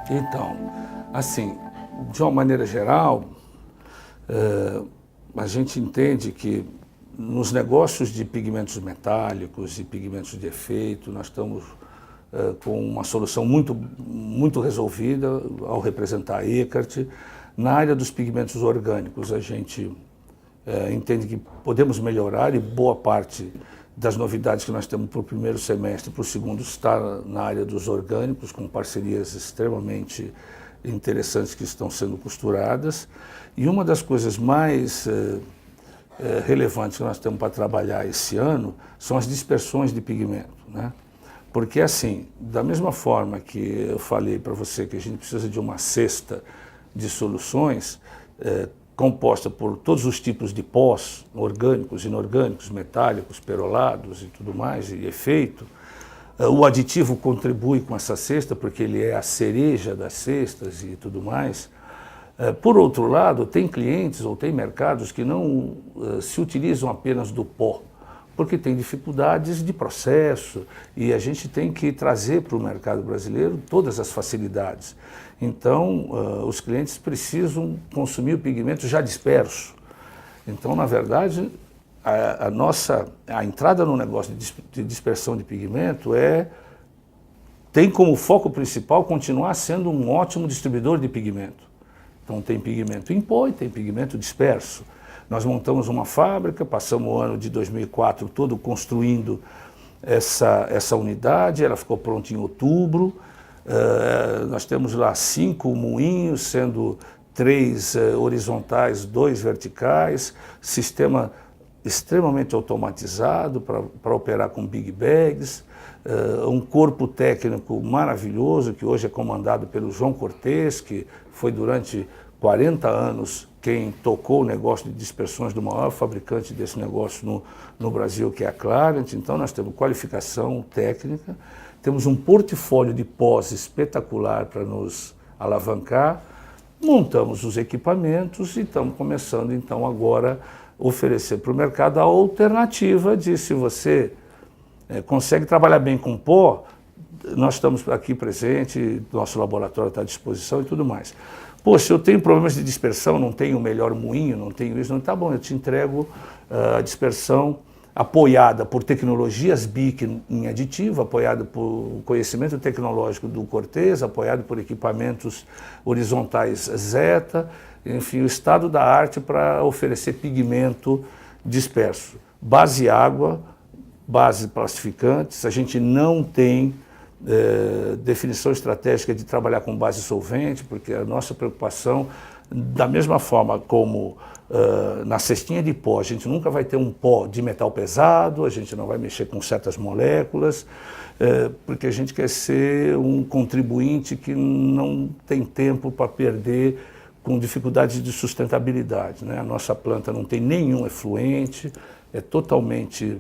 Então, assim, de uma maneira geral, a gente entende que nos negócios de pigmentos metálicos e pigmentos de efeito, nós estamos com uma solução muito resolvida ao representar a Eckert. Na área dos pigmentos orgânicos, a gente entende que podemos melhorar e boa parte das novidades que nós temos para o primeiro semestre, para o segundo, está na área dos orgânicos, com parcerias extremamente interessantes que estão sendo costuradas. E uma das coisas mais relevantes que nós temos para trabalhar esse ano são as dispersões de pigmento, né? Porque, assim, da mesma forma que eu falei para você que a gente precisa de uma cesta de soluções composta por todos os tipos de pós, orgânicos, inorgânicos, metálicos, perolados e tudo mais, e efeito, o aditivo contribui com essa cesta, porque ele é a cereja das cestas e tudo mais. Por outro lado, tem clientes ou tem mercados que não se utilizam apenas do pó, porque tem dificuldades de processo e a gente tem que trazer para o mercado brasileiro todas as facilidades. Então, os clientes precisam consumir o pigmento já disperso. Então, na verdade, a entrada no negócio de dispersão de pigmento tem como foco principal continuar sendo um ótimo distribuidor de pigmento. Então, tem pigmento em pó e tem pigmento disperso. Nós montamos uma fábrica, passamos o ano de 2004 todo construindo essa unidade, ela ficou pronta em outubro. Nós temos lá 5 moinhos, sendo 3 horizontais, 2 verticais, sistema extremamente automatizado para operar com big bags, um corpo técnico maravilhoso, que hoje é comandado pelo João Cortez, que foi durante 40 anos quem tocou o negócio de dispersões do maior fabricante desse negócio no Brasil, que é a Clariant. Então nós temos qualificação técnica, temos um portfólio de pós espetacular para nos alavancar, montamos os equipamentos e estamos começando então agora a oferecer para o mercado a alternativa de, se você consegue trabalhar bem com pó, nós estamos aqui presentes, nosso laboratório está à disposição e tudo mais. Poxa, eu tenho problemas de dispersão, não tenho o melhor moinho, não tenho isso, não está bom, eu te entrego a dispersão apoiada por tecnologias BIC em aditivo, apoiada por conhecimento tecnológico do Cortez, apoiado por equipamentos horizontais Zeta, enfim, o estado da arte para oferecer pigmento disperso. Base água, base plastificantes, a gente não tem definição estratégica de trabalhar com base solvente, porque a nossa preocupação, da mesma forma como na cestinha de pó, a gente nunca vai ter um pó de metal pesado, a gente não vai mexer com certas moléculas, porque a gente quer ser um contribuinte que não tem tempo para perder com dificuldades de sustentabilidade, né? A nossa planta não tem nenhum efluente, é totalmente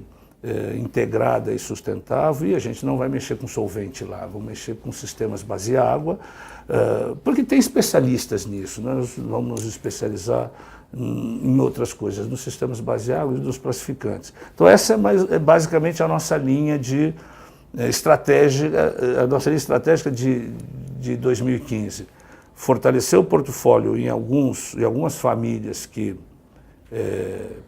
integrada e sustentável, e a gente não vai mexer com solvente lá, vamos mexer com sistemas base água, porque tem especialistas nisso, né? Nós vamos nos especializar em outras coisas, nos sistemas base água e nos plastificantes. Então essa é basicamente a nossa linha de estratégia, a nossa linha estratégica de 2015. Fortalecer o portfólio em algumas famílias que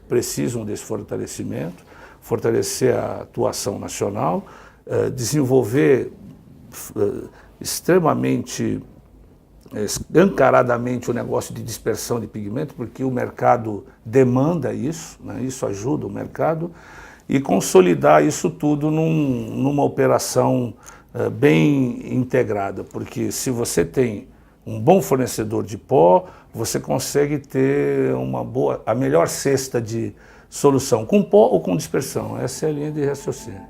precisam desse fortalecimento, fortalecer a atuação nacional, desenvolver extremamente, escancaradamente o negócio de dispersão de pigmento, porque o mercado demanda isso, né? Isso ajuda o mercado, e consolidar isso tudo numa operação bem integrada, porque se você tem um bom fornecedor de pó, você consegue ter a melhor cesta de solução, com pó ou com dispersão. Essa é a linha de raciocínio.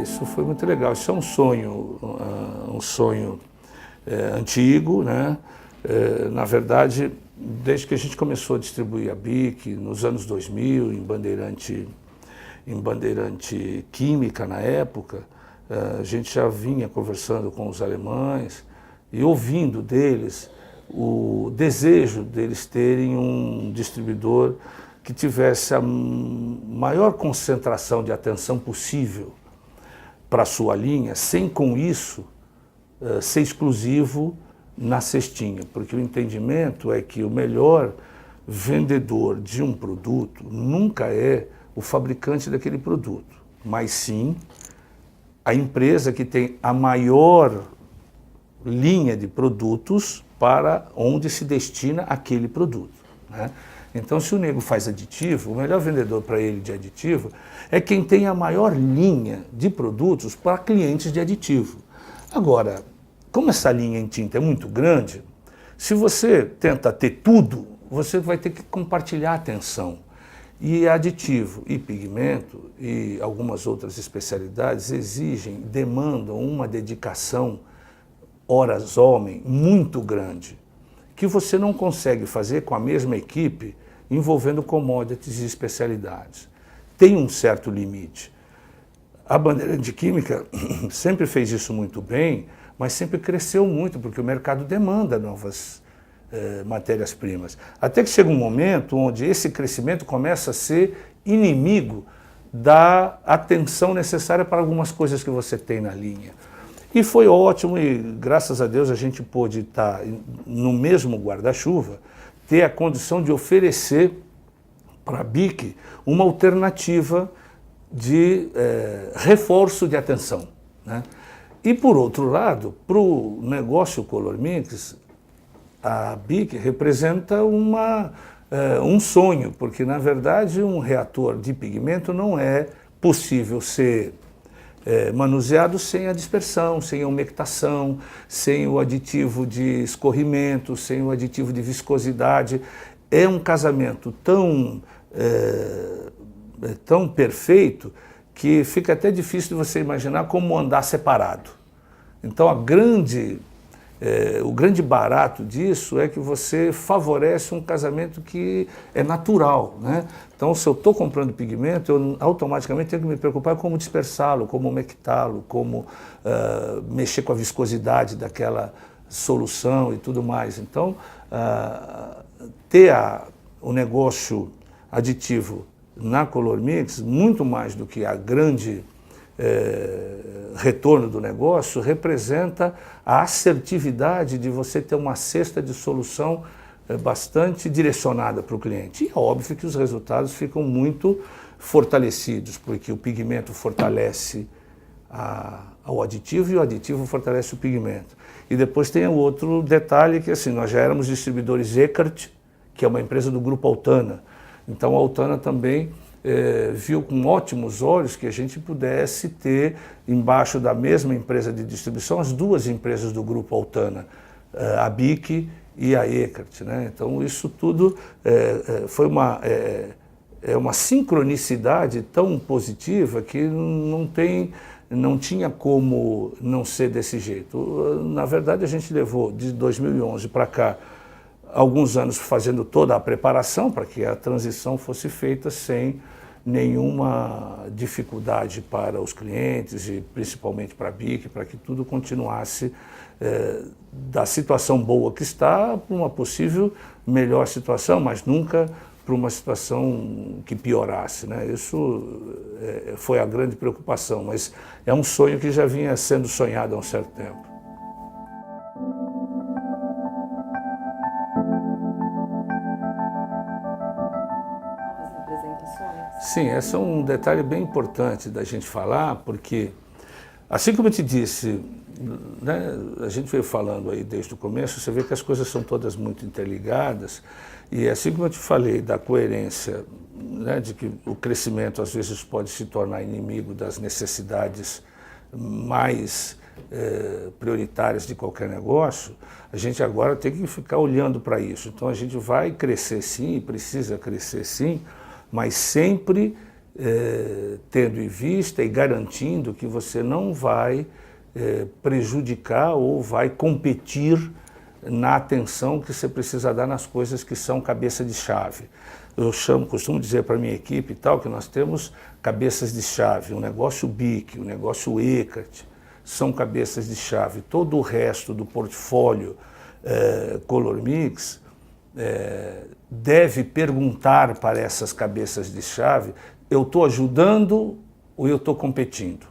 Isso foi muito legal. Isso é um sonho antigo, né? Na verdade, desde que a gente começou a distribuir a BIC, nos anos 2000, em Bandeirante Química na época, a gente já vinha conversando com os alemães e ouvindo deles o desejo deles terem um distribuidor que que tivesse a maior concentração de atenção possível para a sua linha, sem com isso ser exclusivo na cestinha, porque o entendimento é que o melhor vendedor de um produto nunca é o fabricante daquele produto, mas sim a empresa que tem a maior linha de produtos para onde se destina aquele produto, né? Então, se o nego faz aditivo, o melhor vendedor para ele de aditivo é quem tem a maior linha de produtos para clientes de aditivo. Agora, como essa linha em tinta é muito grande, se você tenta ter tudo, você vai ter que compartilhar a atenção. E aditivo e pigmento e algumas outras especialidades demandam uma dedicação horas homem muito grande, que você não consegue fazer com a mesma equipe envolvendo commodities e especialidades. Tem um certo limite. A Bandeirantes de Química sempre fez isso muito bem, mas sempre cresceu muito, porque o mercado demanda novas matérias-primas. Até que chega um momento onde esse crescimento começa a ser inimigo da atenção necessária para algumas coisas que você tem na linha. E foi ótimo e, graças a Deus, a gente pôde estar no mesmo guarda-chuva, ter a condição de oferecer para a BIC uma alternativa de reforço de atenção, né? E, por outro lado, para o negócio Color Mix, a BIC representa um sonho, porque, na verdade, um reator de pigmento não é possível ser manuseado sem a dispersão, sem a umectação, sem o aditivo de escorrimento, sem o aditivo de viscosidade. É um casamento tão perfeito que fica até difícil de você imaginar como andar separado. Então o grande barato disso é que você favorece um casamento que é natural, né? Então, se eu estou comprando pigmento, eu automaticamente tenho que me preocupar como dispersá-lo, como umectá-lo, como mexer com a viscosidade daquela solução e tudo mais. Então, ter o negócio aditivo na Color Mix, muito mais do que a grande retorno do negócio, representa a assertividade de você ter uma cesta de solução bastante direcionada para o cliente. E é óbvio que os resultados ficam muito fortalecidos, porque o pigmento fortalece o aditivo e o aditivo fortalece o pigmento. E depois tem o outro detalhe que, assim, nós já éramos distribuidores Eckert, que é uma empresa do Grupo Altana. Então a Altana também viu com ótimos olhos que a gente pudesse ter embaixo da mesma empresa de distribuição as duas empresas do Grupo Altana, a BIC e a Eckert, né? Então isso tudo foi uma sincronicidade tão positiva que não tinha como não ser desse jeito. Na verdade, a gente levou de 2011 para cá alguns anos fazendo toda a preparação para que a transição fosse feita sem nenhuma dificuldade para os clientes e principalmente para a BIC, para que tudo continuasse da situação boa que está para uma possível melhor situação, mas nunca para uma situação que piorasse, né? Isso foi a grande preocupação, mas é um sonho que já vinha sendo sonhado há um certo tempo. Sim, esse é um detalhe bem importante da gente falar, porque, assim como eu te disse, né, a gente veio falando aí desde o começo, você vê que as coisas são todas muito interligadas, e assim como eu te falei da coerência, né, de que o crescimento às vezes pode se tornar inimigo das necessidades mais prioritárias de qualquer negócio, a gente agora tem que ficar olhando para isso. Então a gente vai crescer sim, precisa crescer sim, mas sempre tendo em vista e garantindo que você não vai prejudicar ou vai competir na atenção que você precisa dar nas coisas que são cabeça de chave. Eu costumo dizer para a minha equipe e tal, que nós temos cabeças de chave, o negócio BIC, o negócio Eckert, são cabeças de chave. Todo o resto do portfólio Color Mix deve perguntar para essas cabeças de chave: eu estou ajudando ou eu estou competindo?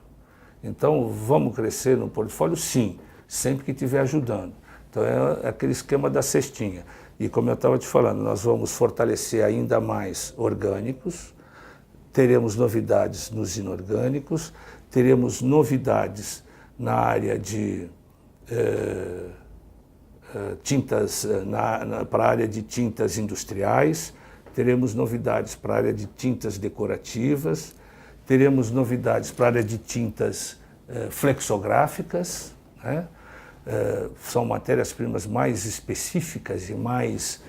Então, vamos crescer no portfólio? Sim, sempre que estiver ajudando. Então, é aquele esquema da cestinha. E como eu estava te falando, nós vamos fortalecer ainda mais orgânicos, teremos novidades nos inorgânicos, teremos novidades na área de tintas, para a área de tintas industriais, teremos novidades para a área de tintas decorativas, teremos novidades para a área de tintas flexográficas, né? São matérias-primas mais específicas e mais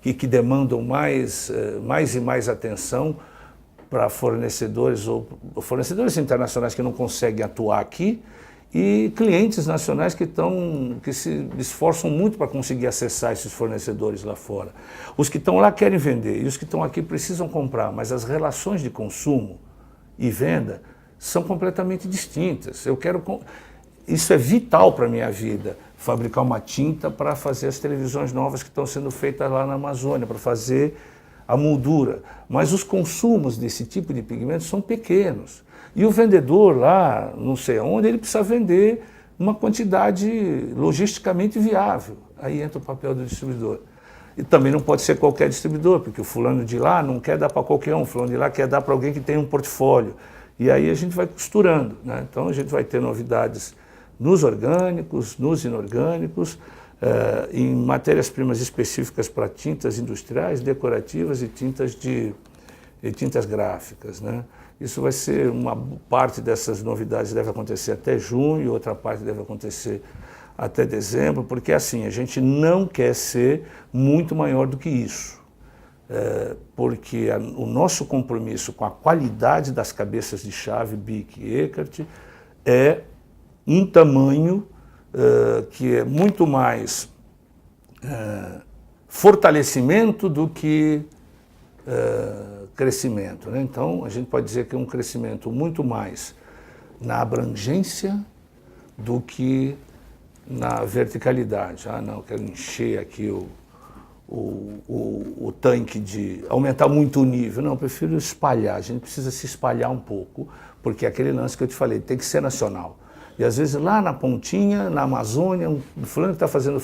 que demandam mais e mais atenção para fornecedores ou fornecedores internacionais que não conseguem atuar aqui e clientes nacionais que se esforçam muito para conseguir acessar esses fornecedores lá fora. Os que estão lá querem vender e os que estão aqui precisam comprar, mas as relações de consumo e venda são completamente distintas. Isso é vital para a minha vida, fabricar uma tinta para fazer as televisões novas que estão sendo feitas lá na Amazônia, para fazer a moldura. Mas os consumos desse tipo de pigmento são pequenos. E o vendedor lá, não sei onde, ele precisa vender uma quantidade logisticamente viável. Aí entra o papel do distribuidor. E também não pode ser qualquer distribuidor, porque o fulano de lá não quer dar para qualquer um, o fulano de lá quer dar para alguém que tem um portfólio. E aí a gente vai costurando, né? Então a gente vai ter novidades nos orgânicos, nos inorgânicos, em matérias-primas específicas para tintas industriais, decorativas e tintas gráficas, né? Isso vai ser uma parte dessas novidades deve acontecer até junho, outra parte deve acontecer até dezembro, porque assim, a gente não quer ser muito maior do que isso. Porque o nosso compromisso com a qualidade das cabeças de chave Bic e Eckert é um tamanho que é muito mais fortalecimento do que crescimento, né? Então, a gente pode dizer que é um crescimento muito mais na abrangência do que na verticalidade. Ah, não, quero encher aqui o tanque de aumentar muito o nível. Não, eu prefiro espalhar. A gente precisa se espalhar um pouco, porque é aquele lance que eu te falei, tem que ser nacional. E às vezes lá na pontinha, na Amazônia, um fulano que está fazendo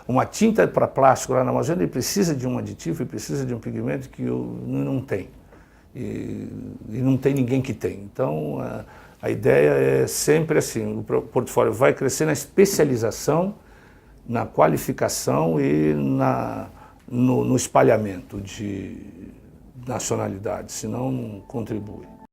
uma tinta para plástico lá na Amazônia, ele precisa de um aditivo, ele precisa de um pigmento que não tem. E não tem ninguém que tem. Então, a ideia é sempre assim, o portfólio vai crescer na especialização, na qualificação e no espalhamento de nacionalidades, senão não contribui.